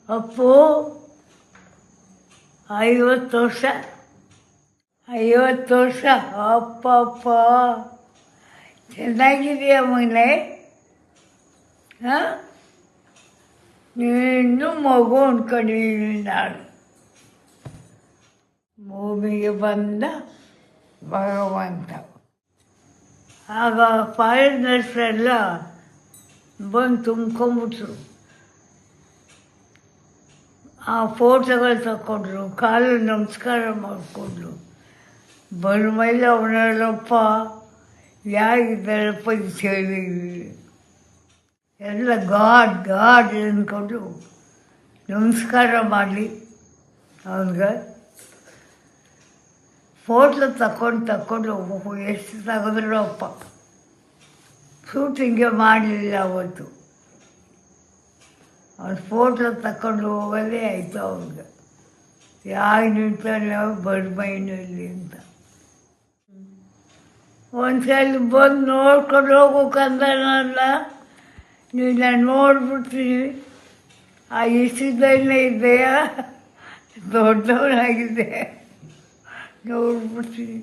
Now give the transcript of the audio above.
ಅಪ್ಪು 50 ವರ್ಷ 50 ವರ್ಷ ಅಪ್ಪಪ್ಪ ಚೆನ್ನಾಗಿದೆಯಾ ಮಗನೇ? ಹಾಂ, ನೀನು ಮಗು ಅಂದ್ಕೊಂಡಿದ್ದೀನಿ ನಾನು. ಭೂಮಿಗೆ ಬಂದ ಭಗವಂತ. ಆಗ ಫಾರಿನರ್ಸ್ ಎಲ್ಲ ಬಂದು ತುಂಬ್ಕೊಂಬಿಟ್ರು. ಆ ಫೋಟೋಗಳು ತಗೊಂಡ್ರು, ಕಾಲು ನಮಸ್ಕಾರ ಮಾಡಿಕೊಂಡ್ರು. ಮೇಲೆ ಅವನಲ್ಲಪ್ಪ ಯಾರಿದ್ದಾರಪ್ಪ ಇದು ಹೇಳಿ ಎಲ್ಲ ಗಾಡ್ ಅಂದ್ಕೊಂಡು ನಮಸ್ಕಾರ ಮಾಡಲಿ ಅವನಿಗೆ. ಫೋಟೋ ತಗೊಂಡು ಎಷ್ಟು ತೆಗೆದ್ರು ಅಪ್ಪ. ಶೂಟಿಂಗೇ ಮಾಡಲಿಲ್ಲ ಅವತ್ತು. ಅವ್ನು ಫೋಟೋ ತಗೊಂಡು ಹೋಗೋದೇ ಆಯಿತು ಅವ್ನಿಗೆ. ಯಾರು ನಿಂತಾನೆ ಬರ್ಮೈನಲ್ಲಿ ಅಂತ. ಒಂದ್ಸಲ ಬಂದು ನೋಡ್ಕೊಂಡು ಹೋಗೋಕ್ಕಂದನಲ್ಲ, ನೀನು ನೋಡ್ಬಿಡ್ತೀನಿ. ಆ ಇಷ್ಟದಲ್ಲೇ ಇದೆಯಾ, ದೊಡ್ಡವನಾಗಿದೆ, ನೋಡ್ಬಿಡ್ತೀನಿ.